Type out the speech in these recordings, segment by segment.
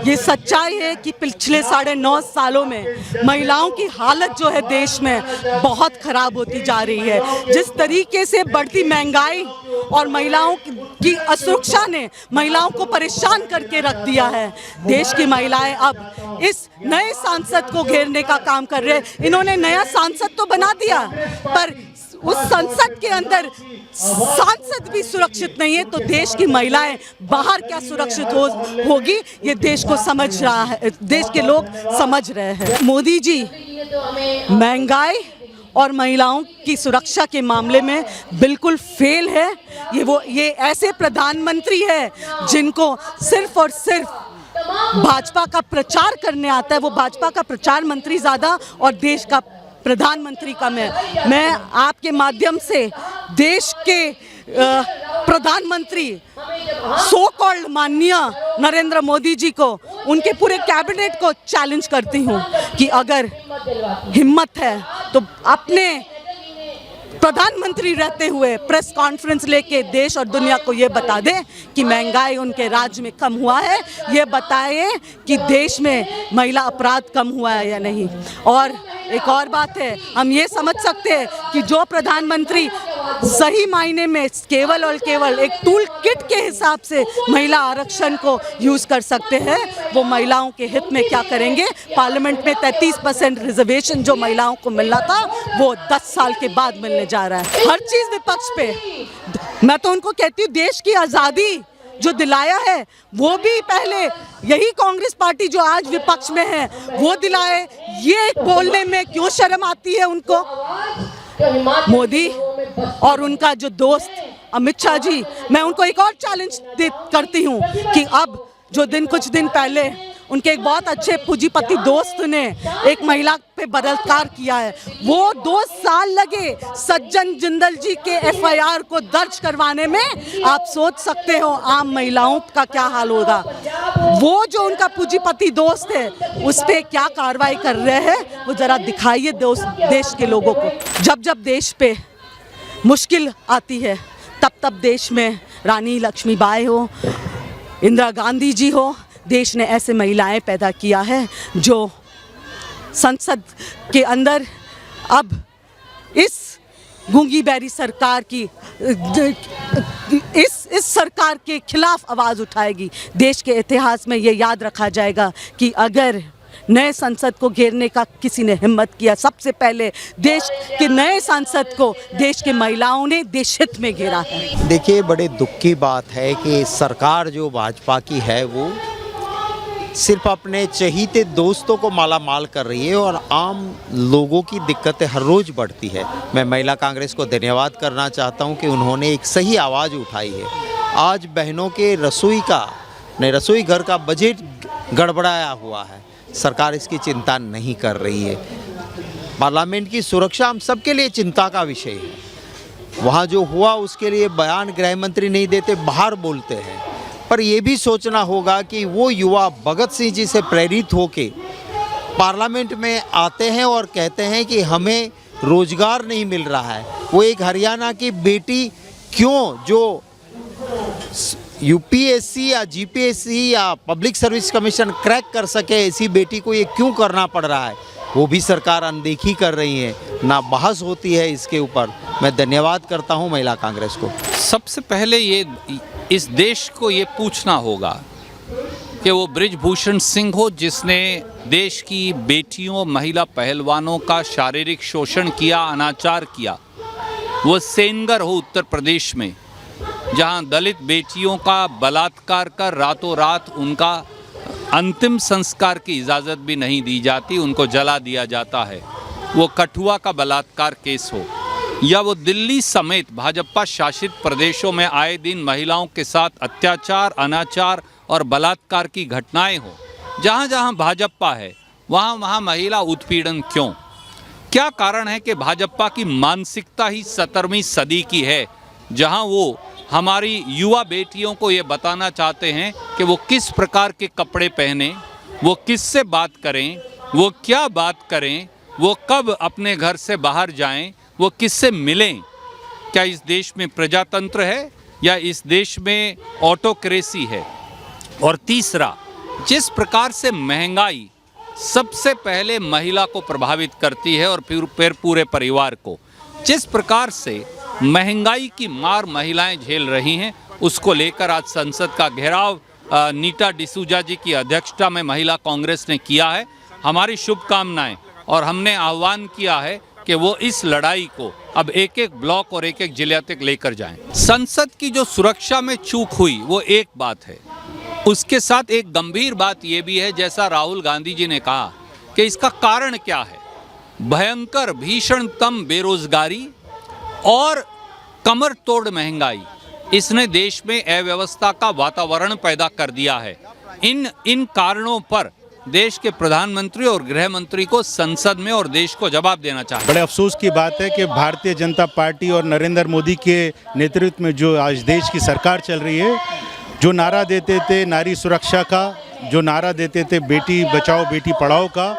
ये सच्चाई है कि पिछले 9.5 सालों में महिलाओं की हालत जो है देश में बहुत ख़राब होती जा रही है। जिस तरीके से बढ़ती महंगाई और महिलाओं की असुरक्षा ने महिलाओं को परेशान करके रख दिया है। देश की महिलाएं अब इस नए सांसद को घेरने का काम कर रहे हैं। इन्होंने नया सांसद तो बना दिया, पर उस संसद के अंदर सांसद भी सुरक्षित नहीं है, तो देश की महिलाएं बाहर क्या सुरक्षित होगी, ये देश को समझ रहा है, देश के लोग समझ रहे हैं। मोदी जी महंगाई और महिलाओं की सुरक्षा के मामले में बिल्कुल फेल है। ये ऐसे प्रधानमंत्री है जिनको सिर्फ और सिर्फ भाजपा का प्रचार करने आता है। वो भाजपा का प्रचार मंत्री ज़्यादा और देश का प्रधानमंत्री कम है। मैं आपके माध्यम से देश के प्रधानमंत्री सो कॉल्ड माननीय नरेंद्र मोदी जी को, उनके पूरे कैबिनेट को चैलेंज करती हूँ कि अगर हिम्मत है तो अपने प्रधानमंत्री रहते हुए प्रेस कॉन्फ्रेंस लेके देश और दुनिया को ये बता दें कि महंगाई उनके राज्य में कम हुआ है, ये बताएं कि देश में महिला अपराध कम हुआ है या नहीं। और एक और बात है, हम ये समझ सकते हैं कि जो प्रधानमंत्री सही मायने में केवल और केवल एक टूल किट के हिसाब से महिला आरक्षण को यूज़ कर सकते हैं, वो महिलाओं के हित में क्या करेंगे। पार्लियामेंट में 33% रिजर्वेशन जो महिलाओं को मिलना था वो 10 साल के बाद मिलने जा रहा है। हर चीज़ विपक्ष पे। मैं तो उनको कहती हूँ देश की आज़ादी जो दिलाया है वो भी पहले यही कांग्रेस पार्टी जो आज विपक्ष में है वो दिलाए। ये बोलने में क्यों शर्म आती है उनको। मोदी और उनका जो दोस्त अमित शाह जी, मैं उनको एक और चैलेंज करती हूँ कि अब जो कुछ दिन पहले उनके एक बहुत अच्छे पूंजीपति दोस्त ने एक महिला पे बलात्कार किया है, वो 2 साल लगे सज्जन जिंदल जी के एफआईआर को दर्ज करवाने में। आप सोच सकते हो आम महिलाओं का क्या हाल होगा। वो जो उनका पूंजीपति दोस्त है उस पे क्या कार्रवाई कर रहे हैं वो ज़रा दिखाइए देश के लोगों को। जब जब देश पे मुश्किल आती है तब तब देश में रानी लक्ष्मीबाई हो, इंदिरा गांधी जी हो, देश ने ऐसे महिलाएं पैदा किया है जो संसद के अंदर अब इस गूंगी बैरी सरकार की इस सरकार के खिलाफ आवाज़ उठाएगी। देश के इतिहास में ये याद रखा जाएगा कि अगर नए संसद को घेरने का किसी ने हिम्मत किया, सबसे पहले देश के नए सांसद को देश की महिलाओं ने देश हित में घेरा है। देखिए, बड़े दुख की बात है कि सरकार जो भाजपा की है वो सिर्फ अपने चहीते दोस्तों को माला माल कर रही है और आम लोगों की दिक्कतें हर रोज़ बढ़ती है। मैं महिला कांग्रेस को धन्यवाद करना चाहता हूं कि उन्होंने एक सही आवाज़ उठाई है। आज बहनों के रसोई घर का बजट गड़बड़ाया हुआ है, सरकार इसकी चिंता नहीं कर रही है। पार्लियामेंट की सुरक्षा हम सबके लिए चिंता का विषय है। वहाँ जो हुआ उसके लिए बयान गृह मंत्री नहीं देते, बाहर बोलते हैं। पर यह भी सोचना होगा कि वो युवा भगत सिंह जी से प्रेरित होके पार्लियामेंट में आते हैं और कहते हैं कि हमें रोजगार नहीं मिल रहा है। वो एक हरियाणा की बेटी क्यों जो यूपीएससी या जीपीएससी या पब्लिक सर्विस कमीशन क्रैक कर सके, ऐसी बेटी को ये क्यों करना पड़ रहा है, वो भी सरकार अनदेखी कर रही है, ना बहस होती है इसके ऊपर। मैं धन्यवाद करता हूँ महिला कांग्रेस को। सबसे पहले ये इस देश को ये पूछना होगा कि वो बृजभूषण सिंह हो जिसने देश की बेटियों, महिला पहलवानों का शारीरिक शोषण किया, अनाचार किया, वो सेनगर हो उत्तर प्रदेश में जहां दलित बेटियों का बलात्कार कर रातों रात उनका अंतिम संस्कार की इजाज़त भी नहीं दी जाती, उनको जला दिया जाता है। वो कठुआ का बलात्कार केस हो या वो दिल्ली समेत भाजपा शासित प्रदेशों में आए दिन महिलाओं के साथ अत्याचार, अनाचार और बलात्कार की घटनाएं हो, जहां जहां भाजपा है वहां वहां महिला उत्पीड़न क्यों? क्या कारण है कि भाजपा की मानसिकता ही 17वीं सदी की है, जहां वो हमारी युवा बेटियों को ये बताना चाहते हैं कि वो किस प्रकार के कपड़े पहने, वो किससे बात करें, वो क्या बात करें, वो कब अपने घर से बाहर जाएं, वो किससे मिलें। क्या इस देश में प्रजातंत्र है या इस देश में ऑटोक्रेसी है? और तीसरा, जिस प्रकार से महंगाई सबसे पहले महिला को प्रभावित करती है और फिर पूरे परिवार को, जिस प्रकार से महंगाई की मार महिलाएं झेल रही हैं, उसको लेकर आज संसद का घेराव नीता डिसूजा जी की अध्यक्षता में महिला कांग्रेस ने किया है। हमारी शुभकामनाएं और हमने आह्वान किया है कि वो इस लड़ाई को अब एक एक ब्लॉक और एक एक जिले तक लेकर जाएं। संसद की जो सुरक्षा में चूक हुई वो एक बात है, उसके साथ एक गंभीर बात ये भी है, जैसा राहुल गांधी जी ने कहा कि इसका कारण क्या है। भयंकर भीषणतम बेरोजगारी और कमर तोड़ महंगाई, इसने देश में अव्यवस्था का वातावरण पैदा कर दिया है। इन कारणों पर देश के प्रधानमंत्री और गृह मंत्री को संसद में और देश को जवाब देना चाहिए। बड़े अफसोस की बात है कि भारतीय जनता पार्टी और नरेंद्र मोदी के नेतृत्व में जो आज देश की सरकार चल रही है, जो नारा देते थे नारी सुरक्षा का, जो नारा देते थे बेटी बचाओ बेटी पढ़ाओ का,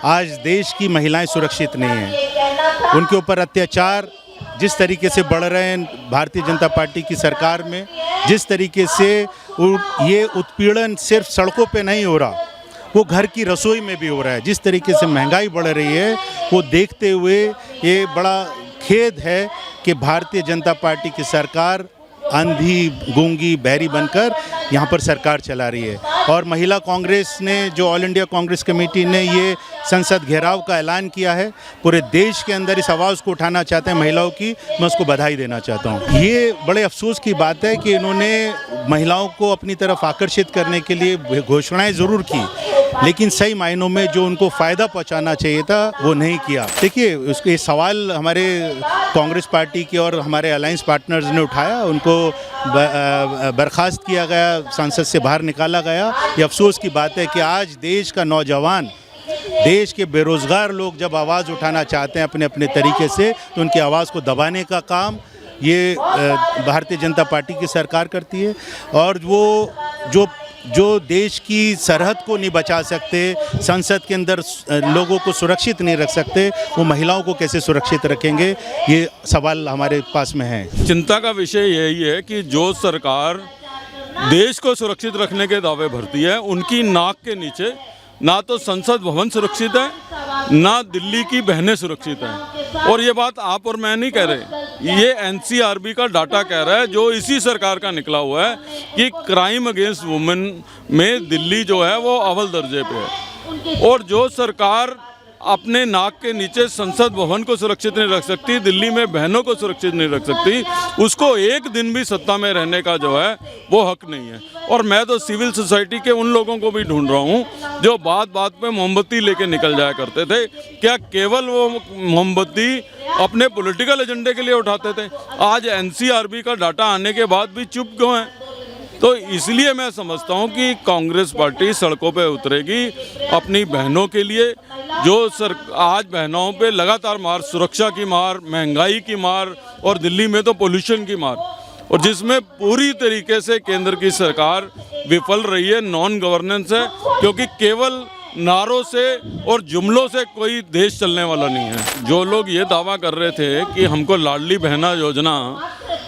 आज देश की महिलाएं सुरक्षित नहीं हैं। उनके ऊपर अत्याचार जिस तरीके से बढ़ रहे हैं भारतीय जनता पार्टी की सरकार में, जिस तरीके से ये उत्पीड़न सिर्फ सड़कों पे नहीं हो रहा, वो घर की रसोई में भी हो रहा है। जिस तरीके से महंगाई बढ़ रही है वो देखते हुए ये बड़ा खेद है कि भारतीय जनता पार्टी की सरकार अंधी गूंगी बहरी बनकर यहाँ पर सरकार चला रही है। और महिला कांग्रेस ने, जो ऑल इंडिया कांग्रेस कमेटी ने ये संसद घेराव का ऐलान किया है, पूरे देश के अंदर इस आवाज़ को उठाना चाहते हैं महिलाओं की, मैं उसको बधाई देना चाहता हूँ। ये बड़े अफसोस की बात है कि इन्होंने महिलाओं को अपनी तरफ आकर्षित करने के लिए घोषणाएं ज़रूर की, लेकिन सही मायनों में जो उनको फ़ायदा पहुंचाना चाहिए था वो नहीं किया। देखिए, उसके सवाल हमारे कांग्रेस पार्टी के और हमारे अलायंस पार्टनर्स ने उठाया, उनको बर्खास्त किया गया, संसद से बाहर निकाला गया। ये अफसोस की बात है कि आज देश का नौजवान, देश के बेरोज़गार लोग जब आवाज़ उठाना चाहते हैं अपने अपने तरीके से, तो उनकी आवाज़ को दबाने का काम ये भारतीय जनता पार्टी की सरकार करती है। और वो जो देश की सरहद को नहीं बचा सकते, संसद के अंदर लोगों को सुरक्षित नहीं रख सकते, वो महिलाओं को कैसे सुरक्षित रखेंगे, ये सवाल हमारे पास में है। चिंता का विषय यही है कि जो सरकार देश को सुरक्षित रखने के दावे भरती है, उनकी नाक के नीचे ना तो संसद भवन सुरक्षित है, ना दिल्ली की बहनें सुरक्षित हैं। और ये बात आप और मैं नहीं कह रहे, ये एनसीआरबी का डाटा कह रहा है, जो इसी सरकार का निकला हुआ है, कि क्राइम अगेंस्ट वुमेन में दिल्ली जो है वो अव्वल दर्जे पे है। और जो सरकार अपने नाक के नीचे संसद भवन को सुरक्षित नहीं रख सकती, दिल्ली में बहनों को सुरक्षित नहीं रख सकती, उसको एक दिन भी सत्ता में रहने का जो है वो हक नहीं है। और मैं तो सिविल सोसाइटी के उन लोगों को भी ढूंढ रहा हूँ जो बात बात पे मोमबत्ती लेके निकल जाया करते थे। क्या केवल वो मोमबत्ती अपने पॉलिटिकल एजेंडे के लिए उठाते थे? आज एनसीआरबी का डाटा आने के बाद भी चुप क्यों है? तो इसलिए मैं समझता हूँ कि कांग्रेस पार्टी सड़कों पे उतरेगी अपनी बहनों के लिए। जो आज बहनों पे लगातार मार, सुरक्षा की मार, महंगाई की मार और दिल्ली में तो पोल्यूशन की मार, और जिसमें पूरी तरीके से केंद्र की सरकार विफल रही है, नॉन गवर्नेंस है, क्योंकि केवल नारों से और जुमलों से कोई देश चलने वाला नहीं है। जो लोग ये दावा कर रहे थे कि हमको लाडली बहना योजना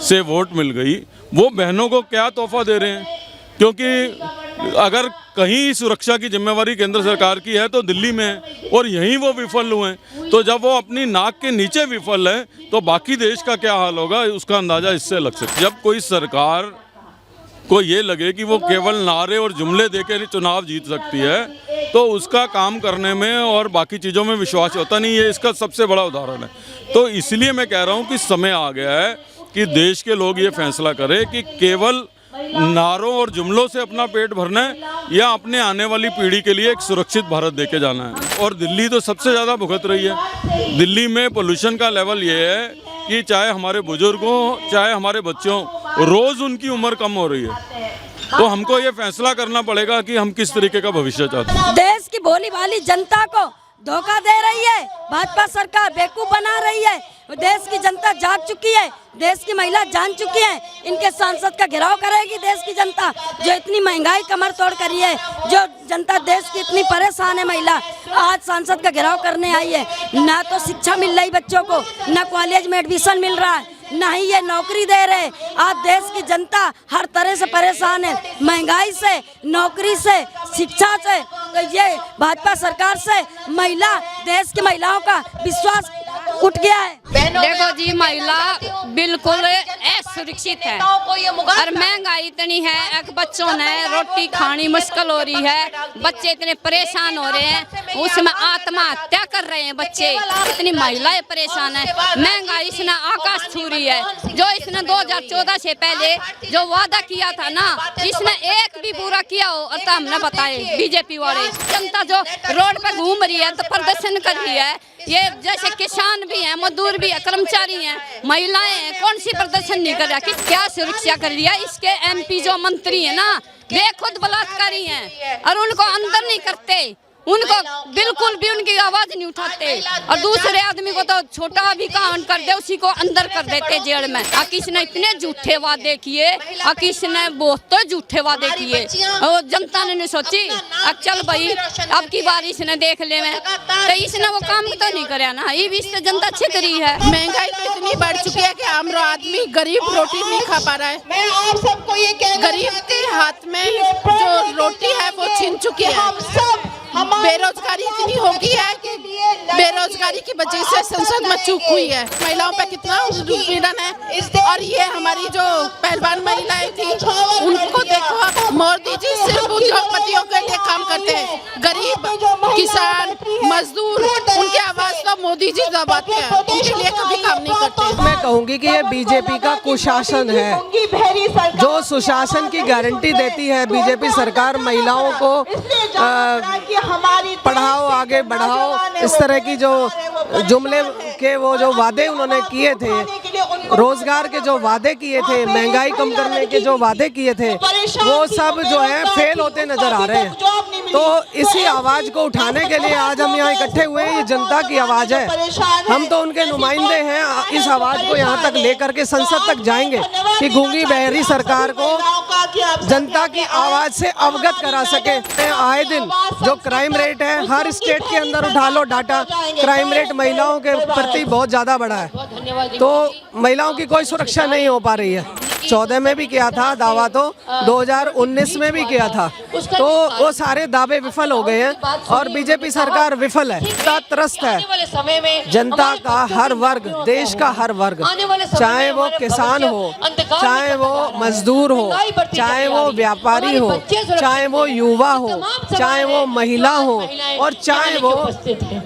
से वोट मिल गई, वो बहनों को क्या तोहफा दे रहे हैं? क्योंकि अगर कहीं सुरक्षा की जिम्मेवारी केंद्र सरकार की है तो दिल्ली में है, और यहीं वो विफल हुए हैं। तो जब वो अपनी नाक के नीचे विफल है तो बाकी देश का क्या हाल होगा, उसका अंदाज़ा इससे लग सकता है। जब कोई सरकार को ये लगे कि वो केवल नारे और जुमले देकर चुनाव जीत सकती है, तो उसका काम करने में और बाकी चीज़ों में विश्वास होता नहीं है। इसका सबसे बड़ा उदाहरण है। तो इसलिए मैं कह रहा हूँ कि समय आ गया है कि देश के लोग ये फैसला करें कि केवल नारों और जुमलों से अपना पेट भरना है या अपने आने वाली पीढ़ी के लिए एक सुरक्षित भारत देके जाना है। और दिल्ली तो सबसे ज़्यादा भुगत रही है। दिल्ली में पोल्यूशन का लेवल ये है कि चाहे हमारे बुजुर्गों चाहे हमारे बच्चों, रोज़ उनकी उम्र कम हो रही है। तो हमको ये फैसला करना पड़ेगा कि हम किस तरीके का भविष्य चाहते हैं। देश की भोली भाली जनता को धोखा दे रही है भाजपा सरकार, बेवकूफ बना रही है। देश की जनता जाग चुकी है, देश की महिला जान चुकी है। इनके सांसद का घेराव करेगी देश की जनता, जो इतनी महंगाई कमर तोड़ करी है, जो जनता देश की इतनी परेशान है। महिला आज सांसद का घेराव करने आई है। ना तो शिक्षा मिल रही बच्चों को, ना कॉलेज में एडमिशन मिल रहा है, ना ही ये नौकरी दे रहे। आज देश की जनता हर तरह से परेशान है, महंगाई से, नौकरी से, शिक्षा से। तो ये भाजपा सरकार से महिला, देश की महिलाओं का विश्वास उठ गया है। देखो जी, महिला बिल्कुल असुरक्षित है और महंगाई इतनी है, एक बच्चों ने रोटी खानी मुश्किल हो रही है, बच्चे इतने परेशान हो रहे हैं, उसमें आत्महत्या कर रहे हैं बच्चे, इतनी महिलाएं परेशान है। महंगाई इसने आकाश छू रही है। जो इसने 2014 से पहले जो वादा किया था ना, इसने एक भी पूरा किया हो और तो हमने बताए। बीजेपी वाले जनता जो रोड पे घूम रही है तो प्रदर्शन कर रही है, ये जैसे किसान भी हैं, मजदूर भी है, कर्मचारी हैं, महिलाएं हैं, कौन सी प्रदर्शन नहीं कर रहा कि क्या सुरक्षा कर रही है। इसके एमपी जो मंत्री है ना, वे खुद बलात्कारी हैं और उनको अंदर नहीं करते, उनको बिल्कुल भी उनकी आवाज नहीं उठाते और दूसरे आदमी को तो छोटा भी काम कर दे उसी को अंदर कर देते जेल में। अकीश ने इतने झूठे वादे किए, अकीश ने बहुत तो झूठे वादे किए और जनता ने नहीं सोची अब चल भाई अब की बार इसने देख ले में, तो इसने वो काम तो नहीं करे ना, ये भी इससे जनता छिक रही है। महंगाई तो इतनी बढ़ चुकी है कि आम आदमी गरीब रोटी नहीं खा पा रहा है। मैं आप सबको ये कहना गरीब के हाथ में जो रोटी है वो छीन चुकी है। बेरोजगारी इतनी हो गई है कि बेरोजगारी की वजह से संसद में चूक हुई है। महिलाओं पे कितना उत्पीड़न है और ये हमारी जो पहलवान महिलाएं थी उनको देखो, मोदी जी सिर्फ उद्योगपतियों के लिए काम करते हैं, गरीब किसान मजदूर उनकी आवाज तो मोदी जी दबाते हैं, उनके लिए कभी काम नहीं करते। मैं कहूँगी कि ये बीजेपी का कुशासन है। जो सुशासन की गारंटी देती है बीजेपी सरकार, महिलाओं को पढ़ाओ आगे बढ़ाओ, इस तरह की जो जुमले के वो जो वादे उन्होंने किए थे, रोजगार के जो वादे किए थे, महंगाई कम करने के जो वादे किए थे, वो सब जो है फेल होते नजर आ रहे हैं। तो इसी आवाज को उठाने के लिए आज हम यहाँ इकट्ठे हुए हैं। ये जनता की आवाज है, हम तो उनके नुमाइंदे हैं। इस आवाज को यहाँ तक लेकर के संसद तक जाएंगे कि गूंगी बहरी सरकार को जनता की आवाज से अवगत करा सके। आए दिन जो क्राइम रेट है, हर स्टेट के अंदर उठा लो डाटा, क्राइम रेट महिलाओं के प्रति बहुत ज़्यादा बढ़ा है। तो महिलाओं की कोई सुरक्षा नहीं हो पा रही है। 14 में भी किया था दावा, तो 2019 में भी किया था, तो वो सारे दावे विफल हो गए हैं और बीजेपी सरकार विफल है। त्रस्त है जनता का हर वर्ग, देश का हर वर्ग, चाहे वो किसान हो, चाहे वो मजदूर हो, चाहे वो व्यापारी हो, चाहे वो युवा हो, चाहे वो महिला हो और चाहे वो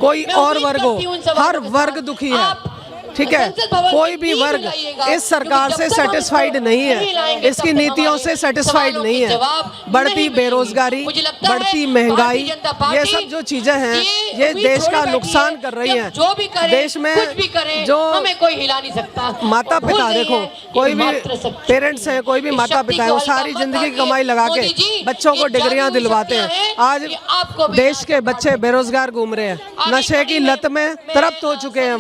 कोई और वर्ग हो, हर वर्ग दुखी है। ठीक है, कोई भी वर्ग इस सरकार से सेटिस्फाइड नहीं है, इसकी नीतियों से सेटिस्फाइड नहीं है। बढ़ती बेरोजगारी, बढ़ती महंगाई, ये सब जो चीजें हैं ये देश का नुकसान कर रही हैं। देश में जो कोई हिला नहीं सकता। माता पिता, देखो कोई भी पेरेंट्स हैं, कोई भी माता पिता है, वो सारी जिंदगी की कमाई लगा के बच्चों को डिग्रियां दिलवाते हैं। आज देश के बच्चे बेरोजगार घूम रहे हैं, नशे की लत में तृप्त हो चुके हैं,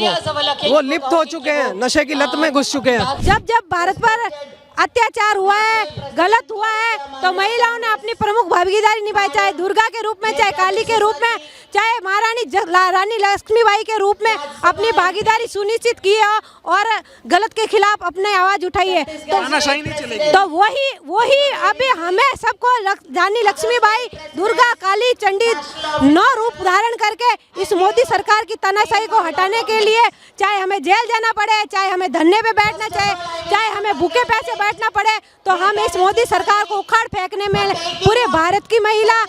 वो लिप्त हो चुके हैं, नशे की लत में घुस चुके हैं। जब जब भारत पर अत्याचार हुआ है, गलत हुआ है, तो महिलाओं ने अपनी प्रमुख भागीदारी निभाई, चाहे दुर्गा के रूप में, चाहे काली के रूप में, चाहे महारानी रानी लक्ष्मीबाई के रूप में अपनी भागीदारी सुनिश्चित की है और गलत के खिलाफ अपने आवाज उठाई है। तो वही अभी हमें सबको रानी लक्ष्मीबाई, दुर्गा, काली, चंडी 9 रूप धारण करके इस मोदी सरकार की तानाशाही को हटाने के लिए, चाहे हमें जेल जाना पड़े, चाहे हमें धरने पे बैठना, चाहे हमें भूखे पैसे बैठना पड़े, तो हम इस मोदी सरकार को उखाड़ फेंकने में पूरे भारत की महिला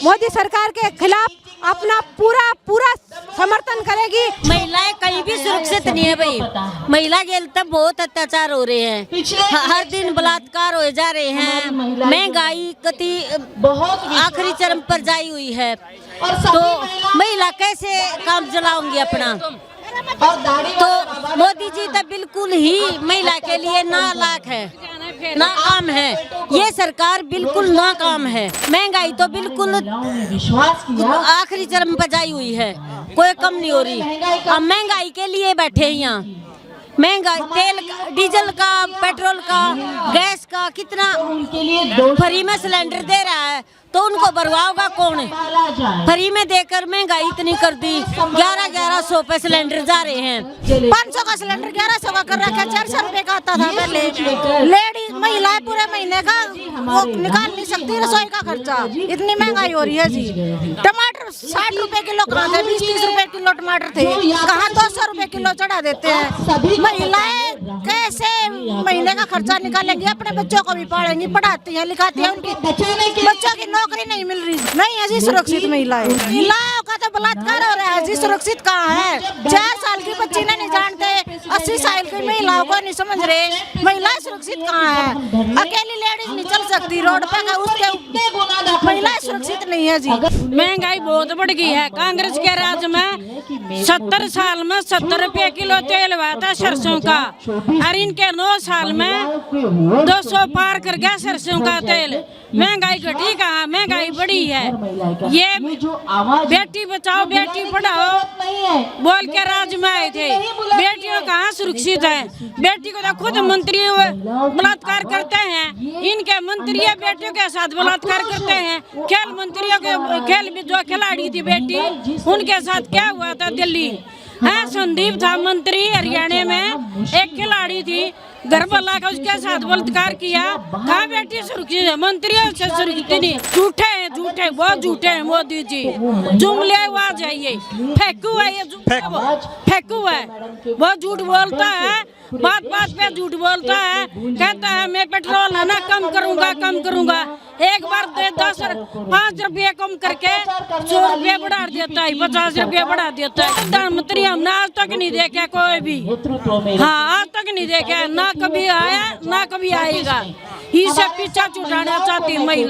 मोदी सरकार के खिलाफ अपना पूरा समर्थन करेगी। महिलाएं कहीं भी सुरक्षित नहीं है भाई। महिला के तब बहुत अत्याचार हो रहे हैं, हर दिन बलात्कार हो जा रहे हैं, महंगाई गति बहुत आखिरी चरम पर जाई हुई है, तो महिला कैसे काम चलाऊंगी अपना। तो मोदी जी तो बिल्कुल ही महिला के लिए नालायक है, नाकाम है, ये सरकार बिल्कुल नाकाम है। महंगाई तो बिल्कुल आखिरी चरम पर जाई हुई है, कोई कम नहीं हो रही। अब महंगाई के लिए बैठे हैं यहाँ, महंगाई तेल, डीजल का, पेट्रोल का, गैस का कितना फ्री में सिलेंडर दे रहा है, तो उनको भरवाओगा कौन? फ्री में देकर महंगाई इतनी कर दी, 1100 पे सिलेंडर जा रहे हैं। 500 का सिलेंडर 1100 का कर रखा है, 400 रुपए का आता था पहले। लेडीज महिलाएं पूरे महीने का वो निकाल नहीं सकती रसोई का खर्चा, इतनी महंगाई हो रही है जी। टमाटर 60 रुपए किलो कहाँ थे, 20-30 रुपए किलो टमाटर थे, कहाँ 200 रुपए किलो चढ़ा देते हैं। महिलाएं कैसे महीने का खर्चा निकालेंगी, अपने बच्चों को भी पढ़ेंगी, पढ़ाती हैं, लिखाती हैं, उनकी बच्चों की नौकरी नहीं मिल रही, नहीं है जी सुरक्षित महिलाओं का तो बलात्कार हो रहा है जी, सुरक्षित कहाँ है? 4 साल की बच्ची ने नहीं जानते, 80 साल की महिलाओं को नहीं समझ रहे, महिलाएं सुरक्षित कहाँ है? अकेली लेडीज नहीं चल सकती रोड पे, उसके महिलाएं सुरक्षित नहीं है जी। महंगाई बहुत बढ़ गई है। कांग्रेस के राज में 70 साल में 70 रुपए किलो तेल हुआ था सरसों का, और इनके 9 साल में 200 पार कर गया सरसों का तेल। महंगाई घटी कहाँ, महंगाई बढ़ी है। ये बेटी बचाओ बेटी पढ़ाओ बोल के राज में आए थे, बेटियों कहाँ सुरक्षित है? बेटी को तो खुद मंत्री बलात्कार करते हैं, इनके मंत्री बेटियों के साथ बलात्कार करते हैं। खेल मंत्रियों के खेल में जो खिलाड़ी थी बेटी, उनके साथ क्या हुआ था दिल्ली है? संदीप था मंत्री हरियाणा में, एक खिलाड़ी थी, घर वाला का उसके साथ बलात्कार किया। कहाँ बेटी सुरक्षित है? मंत्रियों से सुरक्षित नहीं। झूठे हैं, झूठे, बहुत झूठे हैं मोदी जी, जुमले आ जाइए, फेंकू है ये, फेंकू है, बहुत झूठ बोलता है, बात बात पे झूठ बोलता है। कहता है मैं पेट्रोल है ना कम करूंगा, कम करूंगा, एक बार 5 रुपये कम करके 100 रुपये बढ़ा देता है, 50 रुपये बढ़ा देता है। प्रधानमंत्री हमने आज तक नहीं देखा कोई भी, हाँ आज तक नहीं देखा, ना कभी आया ना कभी आएगा। इसे पीछा छुड़ाना चाहती महिला।